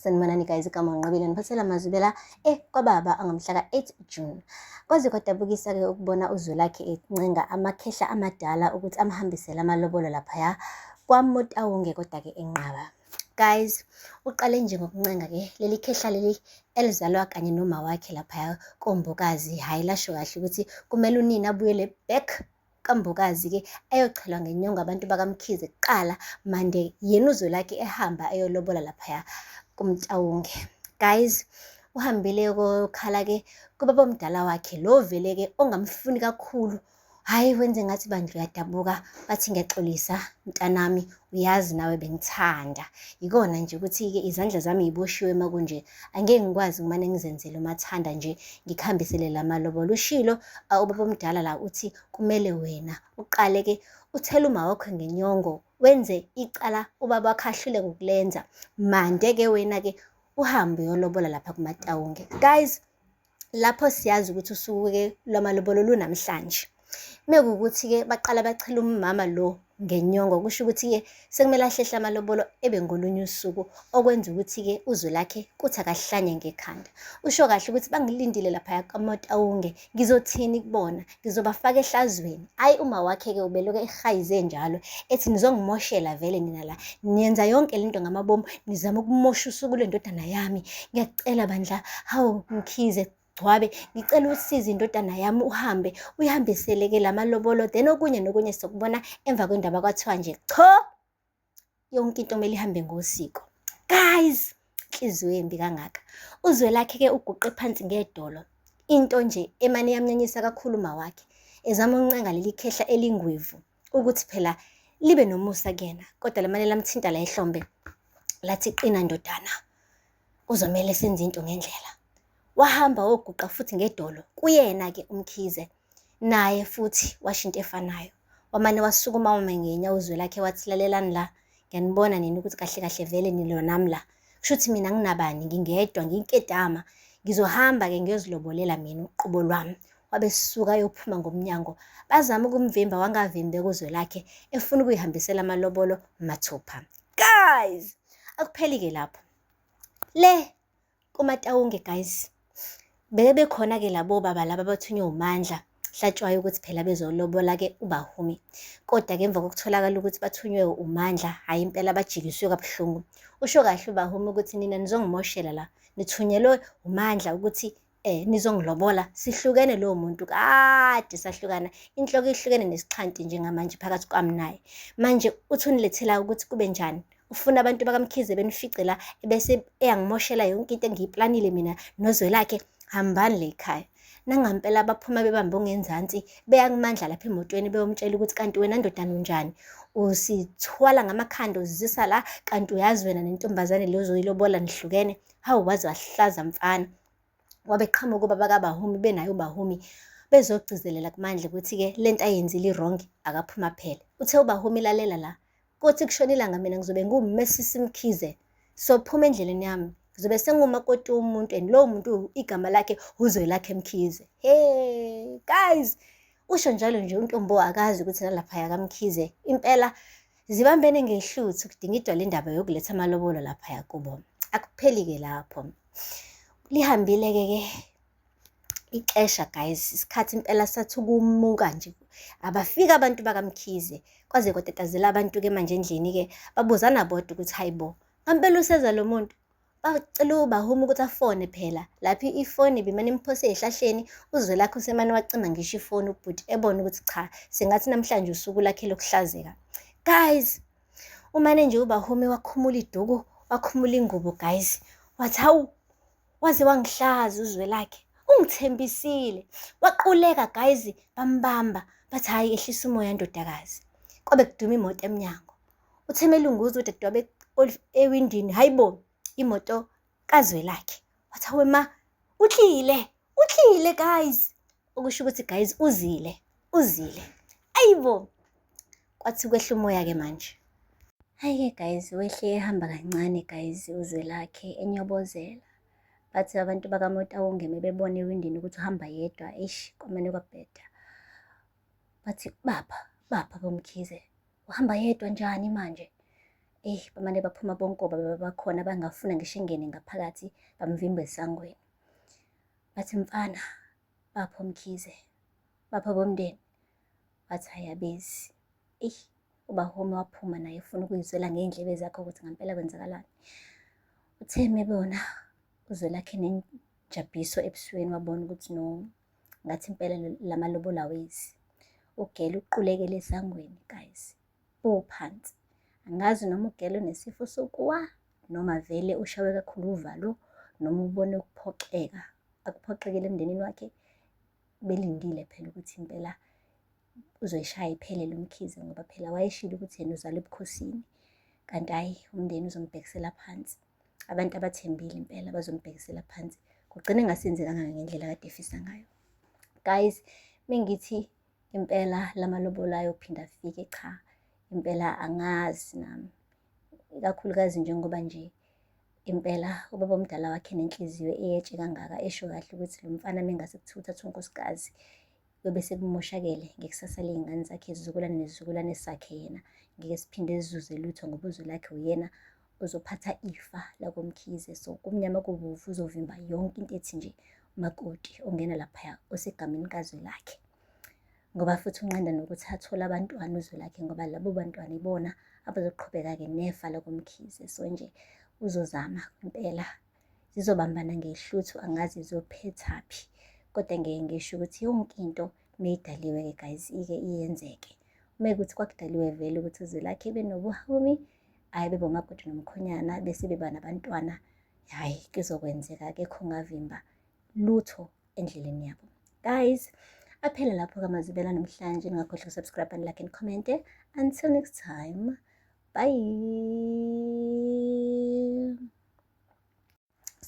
Sanibonani guys, igama ngiqabile niphathela amazwibela kwababa angamhla ka-8 June. Kwaze kwadabukisa-ke ukubona uZwelakhe encenga amakhehla amadala ukuthi amhambisele amalobolo laphaya kwaMotawunge, kodwa-ke enqaba. Guys, uqale nje ngokuncenga-ke leli khehla leli elizalwa kanye noma wakhe laphaya koMbokazi. Hhayi, lasho kahle ukuthi kumele unina abuyele back kaMbokazi-ke ayochelwa ngenyongo abantu bakaMkhize kuqala, mande yena uZwelakhe ehamba eyolobola laphaya kuMtawunge. Guys, uhambile kokhala-ke kubaba omdala wakhe lo vele-ke ongamfuni kakhulu. Hhayi, wenze ngathi bandla uyadabuka, bathi ngiyaxolisa mntanami, uyazi nawe bengithanda. Yikona nje ukuthi-ke izandla zami yiboshiwe makunje, angeke ngikwazi kumane ngizenzele umathanda nje ngikhambisele la malobolo. Ushilo ubaba omdala la uthi kumele wena uqale-ke uthele uma wakho ngenyongo, wenze icala ubaba wakho ahluleke ukulenza, mande-ke wena-ke uhambe uyolobola lapha kuMatawunge. Guys, lapho siyazi ukuthi usuke lwamalobolo lunamhlanje. Mekuwukuthi-ke baqala bachela umama lo ngenyongo, kusho ukuthi-ke sekumele ahlehle amalobolo ebe ngolunye usuku, okwenza ukuthi-ke uZwelakhe kuthi akahlanye ngekhanda. Usho kahle ukuthi bangilindile laphaya kaMotawunge, ngizothini kubona, ngizobafaka ehlazweni. Hhayi, uma wakhe-ke ubeloke ehayize njalo ethi nizongimoshela vele nina la, niyenza yonke lento ngamabomu, nizama ukumosha usuku lwendodana yami. Ngiyacela bandla, hawu Mkhize Gcwabe, ngicela usize indodana yami, uhambe uyihambisele-ke la malobolo, then okunye nokunye sokubona emva kwendaba. Kwathiwa nje cho, yonke into kumele ihambe ngosiko. Guys, inhliziyo embi kangaka. uZwelakhe-ke uguqe phansi ngedolo, into nje emane yamnyanyisa kakhulu uma wakhe, ezama ukuncenga leli khehla elingwevu ukuthi phela libe nomusa kuyena, kodwa lamane lamthinta la ehlombe lathi qina ndodana, kuzomele senze into ngendlela. Wahamba woguqa futhi ngedolo kuyena-ke uMkhize, naye futhi washo into efanayo. Wamane wasukuma wama ngey'nyawo uZwelakhe wathi lalelani la, ngiyanibona nina ukuthi kahle kahle vele nilo nami la, kusho ukuthi mina nginabani, ngingedwa ngiyinkedama, ngizohamba-ke ngiyozilobolela mina uqobo lwami. Wabesuka ayophuma ngomnyango, bazama ukumvimba, wangavimbeka uZwelakhe efuna ukuyihambisela amalobolo mathupha. Guys, akupheli-ke lapho, le kuMatawunge guys, bekhona-ke labo baba laba abathunywe uMandla hlatshwayo ukuthi phela bezolobola-ke uBahumi. Kodwa-ke emva kokutholakala ukuthi bathunywe uMandla, hhayi impela bajikiswe kabuhlungu. Usho kahle uBahumi ukuthi nina nizongimoshela la, nithunyelwe uMandla ukuthi nizongilobola. Sihlukene lowo muntu, kade sahlukana, inhloko ihlukene nesixhanti njengamanje phakathi kwami naye. Manje uthi unilethela ukuthi kube njani? Ufuna abantu bakaMkhize benifice la ebese eyangimoshela yonke into engiyiplanile mina noZwelakhe? Hambani le ekhaya. Nangampela baphuma bebambe ongenzansi beyakumandla lapha emotweni beyomtshela ukuthi kanti wena ndodana unjani, usithwala ngamakhanda uzisa la, kanti uyazi wena nentombazane le ozoyilobola nihlukene. Hawu, waze wahlaza mfana. Wabeqhamuka ubaba kaBahumi, benaye uBahumi bezogcizelela kuMandla ukuthi-ke lento ayenzile i-wrong, akaphuma phele. Uthe uBahumi lalela la, kuthi kushona ilanga mina ngizobe nguMesisi Mkhize, sophuma endleleni yami, ngizobe sengumakoti womuntu, and lowo muntu igama lakhe uZwelakhe Mkhize. Hey guys, usho njalo nje uNtombo akazi ukuthi nalaphaya kaMkhize impela zibambene ngehluthi kudingidwa le ndaba yokuletha amalobolo laphaya kubo. Akupheli-ke lapho, lihambile-ke ixesha guys, isikhathi impela sathi ukumuka nje, abafika abantu bakaMkhize. Kwaze kwatatazela abantu-ke manje endlini-ke babuzana bodwa ukuthi hayi bo, ngampela useza lo muntu. Bacela uBahumi ukuthi afone phela, lapho ifoni ibimane imphose ey'hlahleni. uZwelakhe usemane wacima ngisho ifoni ubhuti ebona ukuthi cha, sengathi namhlanje usuku lakhe lokuhlazeka. Guys, umane nje uBahumi wakhumula iduku, wakhumula ingubo guys, wathi hawu, waze wangihlaza uZwelakhe, ungithembisile. Waquleka guys, bambamba bathi hhayi, ehlisa umoya ndodakazi. Kwabe kuduma imoto emnyango, uThemelunguzi udadewabo ewindini, hayi bo, imoto kaZwelakhe. Wathi hawe ma, uhlile guys, okusho ukuthi guys uzile. Ayibo, kwathi kwehla umoya-ke manje. Hhayi-ke guys, wehle ehamba kancane guys uZwelakhe enyobozela. Bathi abantu bakaMotawunge mebebona ewindini ukuthi uhamba yedwa, kwamane kwabheda. Bathi baba boMkhize, uhamba yedwa njani manje? bamane baphuma bonkoba babakhona bangafuna ngisho engene ngaphakathi bamvimba esangweni. Bathi mfana, bapho Mkhize, bapho bomndeni. Wathi ayabezi. UBahome waphuma naye efuna ukuyizwela ngey'ndlebe zakhe ukuthi ngampela kwenzakalani. Uthe mebona uZwelakhe nenjabiso ebusweni wabona ukuthi no, ngathi impela lamalobolo awezi. UGele uqulekele esangweni guys, phansi. Angazi noma uGele unesifo sokuwa noma vele ushawe kakhulu uvalo noma ubone ukuphoxeka. Akuphoxekile emndenini wakhe, belindile phela ukuthi impela uzoyishaya iphelele uMkhize ngoba phela wayeshilo ukuthi yena uzalwa ebukhosini. Kanti hhayi, umndeni uzombhekisela phansi. Abantu abathembile impela bazombhekisela phansi. Kugcine ngasenzekanga ngendlela kade efisa ngayo. Guys, mengithi impela lamalobolo ayophinda afike, cha, impela angazi nami. Ikakhulukazi njengoba nje impela ubaba omdala wakhe nenhliziyo eyetshe kangaka esho kahle ukuthi lo mfana mengase kuthiwa uthatha unkosikazi yobe sekumoshakele ngekusasa ley'ngane zakhe, izizukulwane nesizukulwane sakhe yena. Ngeke siphinde sizuze lutho ngoba uZwelakhe uyena uzophatha ifa lakoMkhize. So kumnyama kubuvu uzovimba yonke into ethi nje umakoti ongena laphaya osegameni kaZwelakhe. Ngoba futhi unqanda nokuthi athole abantwana uZwelakhe ngoba labo bantwana ibona abazoqhubeka-ke nefa lakoMkhize. So nje uzozama impela, zizobambana ngehluthu, angazi zizophethaphi. Kodwa ngeke ngisho ukuthi yonke into meyidaliwe-ke guys ike iyenzeke. Mekuthi kwakudaliwe vele ukuthi uZwelakhe benobuholi, hhayi bebe umakoti nomkhonyana bese beba nabantwana, hhayi kuzokwenzeka, akekho ongavimba lutho endleleni yabo. Guys, aphela lapho-ke amazwibela namhlanje. Ningakhohlwa ukusubscribe and like and comment. Until next time, bye.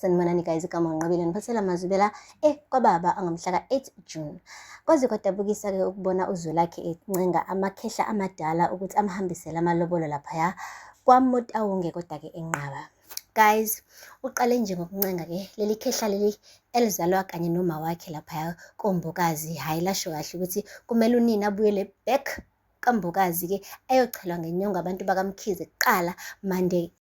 Sanibonani guys, igama unqabile niphathela amazwibela kwababa angamhla ka-8 June. Kwaze kwadabukisa-ke ukubona uZwelakhe encenga amakhehla amadala ukuthi amhambisele amalobolo laphaya kwaMotawonge, kodwa-ke enqaba. Guys, uqale nje ngokuncenga-ke leli khehla leli elizalwa kanye noma wakhe laphaya koMbokazi. Hhayi, lasho kahle ukuthi kumele unina abuyele back kaMbokazi-ke ayochelwa ngenyongo abantu bakaMkhize kuqala mande